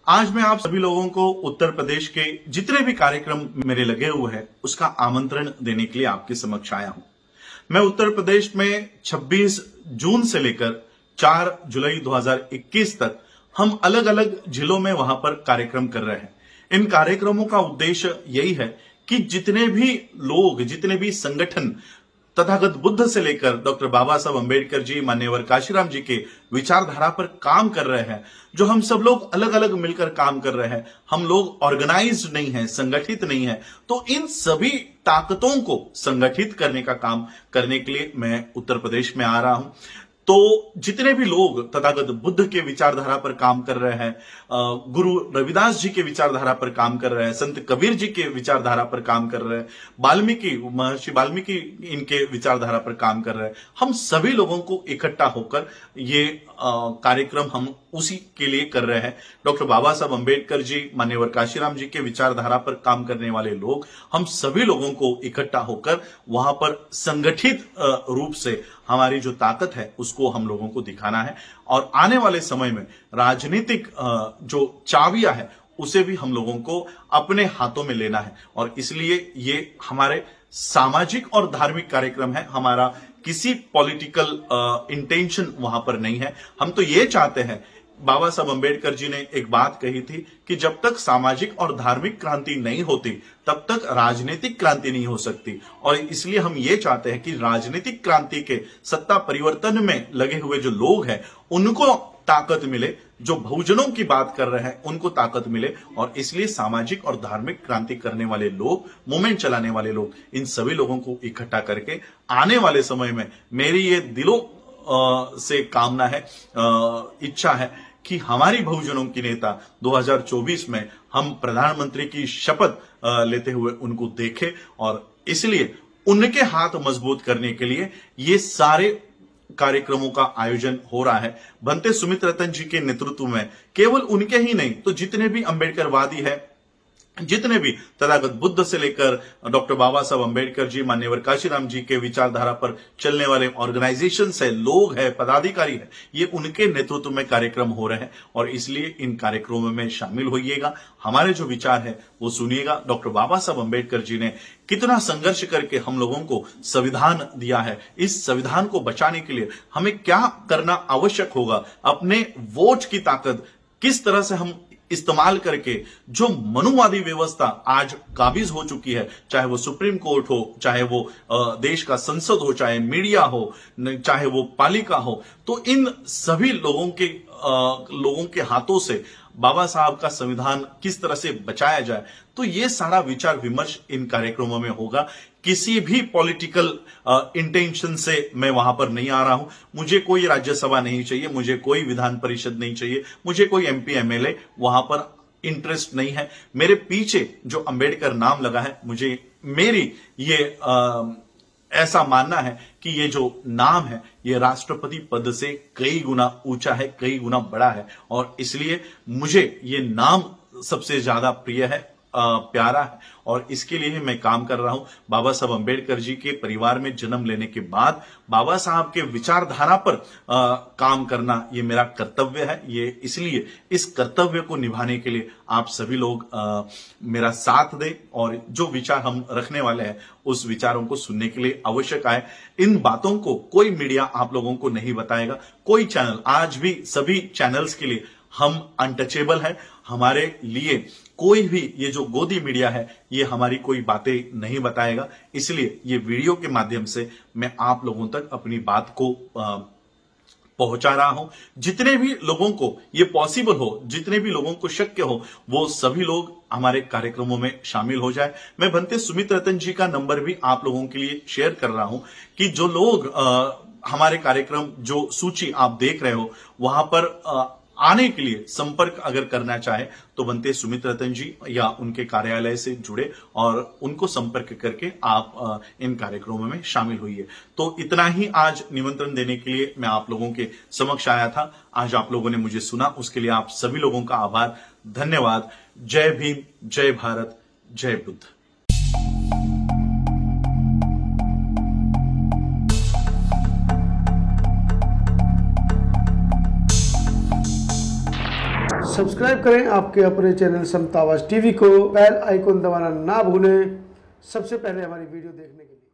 आज मैं आप सभी लोगों को उत्तर प्रदेश के जितने भी कार्यक्रम मेरे लगे हुए हैं उसका आमंत्रण देने के लिए आपके समक्ष आया हूं। मैं उत्तर प्रदेश में 26 जून से लेकर 4 जुलाई 2021 तक हम अलग अलग जिलों में वहां पर कार्यक्रम कर रहे हैं। इन कार्यक्रमों का उद्देश्य यही है कि जितने भी लोग, जितने भी संगठन तथागत बुद्ध से लेकर डॉक्टर बाबा साहब अंबेडकर जी, मान्यवर काशीराम जी के विचारधारा पर काम कर रहे हैं, जो हम सब लोग अलग अलग मिलकर काम कर रहे हैं, हम लोग ऑर्गेनाइज्ड नहीं है, संगठित नहीं है, तो इन सभी ताकतों को संगठित करने का काम करने के लिए मैं उत्तर प्रदेश में आ रहा हूं। तो जितने भी लोग तथागत बुद्ध के विचारधारा पर काम कर रहे हैं, गुरु रविदास जी के विचारधारा पर काम कर रहे हैं, संत कबीर जी के विचारधारा पर काम कर रहे हैं, महर्षि वाल्मीकि इनके विचारधारा पर काम कर रहे हैं, हम सभी लोगों को इकट्ठा होकर ये कार्यक्रम हम उसी के लिए कर रहे हैं। डॉक्टर बाबा साहब अंबेडकर जी, मान्यवर काशीराम जी के विचारधारा पर काम करने वाले लोग, हम सभी लोगों को इकट्ठा होकर वहां पर संगठित रूप से हमारी जो ताकत है उसको हम लोगों को दिखाना है और आने वाले समय में राजनीतिक जो चाबियां है उसे भी हम लोगों को अपने हाथों में लेना है। और इसलिए ये हमारे सामाजिक और धार्मिक कार्यक्रम है, हमारा किसी पॉलिटिकल इंटेंशन वहां पर नहीं है। हम तो ये चाहते हैं, बाबा साहब अंबेडकर जी ने एक बात कही थी कि जब तक सामाजिक और धार्मिक क्रांति नहीं होती तब तक राजनीतिक क्रांति नहीं हो सकती। और इसलिए हम ये चाहते हैं कि राजनीतिक क्रांति के सत्ता परिवर्तन में लगे हुए जो लोग हैं उनको ताकत मिले, जो बहुजनों की बात कर रहे हैं उनको ताकत मिले। और इसलिए सामाजिक और धार्मिक क्रांति करने वाले लोग, मूवमेंट चलाने वाले लोग, इन सभी लोगों को इकट्ठा करके आने वाले समय में मेरी ये दिलों से कामना है, इच्छा है कि हमारी बहुजनों की नेता 2024 में हम प्रधानमंत्री की शपथ लेते हुए उनको देखें। और इसलिए उनके हाथ मजबूत करने के लिए ये सारे कार्यक्रमों का आयोजन हो रहा है। भंते सुमित्रतन जी के नेतृत्व में केवल उनके ही नहीं तो जितने भी अंबेडकरवादी है, जितने भी तथागत बुद्ध से लेकर डॉक्टर बाबा साहब अंबेडकर जी, मान्यवर काशीराम जी के विचारधारा पर चलने वाले ऑर्गेनाइजेशन है, लोग है, पदाधिकारी है, ये उनके नेतृत्व में कार्यक्रम हो रहे हैं। और इसलिए इन कार्यक्रमों में शामिल होइएगा, हमारे जो विचार है वो सुनिएगा। डॉक्टर बाबा साहब अंबेडकर जी ने कितना संघर्ष करके हम लोगों को संविधान दिया है, इस संविधान को बचाने के लिए हमें क्या करना आवश्यक होगा, अपने वोट की ताकत किस तरह से हम इस्तेमाल करके जो मनुवादी व्यवस्था आज काबिज हो चुकी है, चाहे वो सुप्रीम कोर्ट हो, चाहे वो देश का संसद हो, चाहे मीडिया हो, चाहे वो पालिका हो, तो इन सभी लोगों के हाथों से बाबा साहब का संविधान किस तरह से बचाया जाए, तो ये सारा विचार विमर्श इन कार्यक्रमों में होगा। किसी भी पॉलिटिकल इंटेंशन से मैं वहां पर नहीं आ रहा हूं। मुझे कोई राज्यसभा नहीं चाहिए, मुझे कोई विधान परिषद नहीं चाहिए, मुझे कोई एमपी एमएलए वहां पर इंटरेस्ट नहीं है। मेरे पीछे जो अंबेडकर नाम लगा है, मेरी ये ऐसा मानना है कि ये जो नाम है ये राष्ट्रपति पद से कई गुना ऊंचा है, कई गुना बड़ा है। और इसलिए मुझे ये नाम सबसे ज्यादा प्रिय है, प्यारा है। और इसके लिए मैं काम कर रहा हूं। बाबा साहब अंबेडकर जी के परिवार में जन्म लेने के बाद बाबा साहब के विचारधारा पर काम करना ये मेरा कर्तव्य है। ये इसलिए इस कर्तव्य को निभाने के लिए आप सभी लोग मेरा साथ दें और जो विचार हम रखने वाले हैं उस विचारों को सुनने के लिए आवश्यक आए। इन बातों को कोई मीडिया आप लोगों को नहीं बताएगा, कोई चैनल, आज भी सभी चैनल्स के लिए हम अनटचेबल है। हमारे लिए कोई भी ये जो गोदी मीडिया है ये हमारी कोई बातें नहीं बताएगा। इसलिए ये वीडियो के माध्यम से मैं आप लोगों तक अपनी बात को पहुंचा रहा हूं। जितने भी लोगों को ये पॉसिबल हो, जितने भी लोगों को शक्य हो, वो सभी लोग हमारे कार्यक्रमों में शामिल हो जाए। मैं भंते सुमित्रतन जी का नंबर भी आप लोगों के लिए शेयर कर रहा हूं कि जो लोग हमारे कार्यक्रम जो सूची आप देख रहे हो वहां पर आने के लिए संपर्क अगर करना चाहे तो बनते सुमित्रतन जी या उनके कार्यालय से जुड़े और उनको संपर्क करके आप इन कार्यक्रमों में शामिल होइए। तो इतना ही आज निमंत्रण देने के लिए मैं आप लोगों के समक्ष आया था। आज आप लोगों ने मुझे सुना, उसके लिए आप सभी लोगों का आभार, धन्यवाद। जय भीम, जय भारत, जय बुद्ध। सब्सक्राइब करें आपके अपने चैनल समता आवाज टीवी को, बेल आइकन दबाना ना भूलें सबसे पहले हमारी वीडियो देखने के लिए।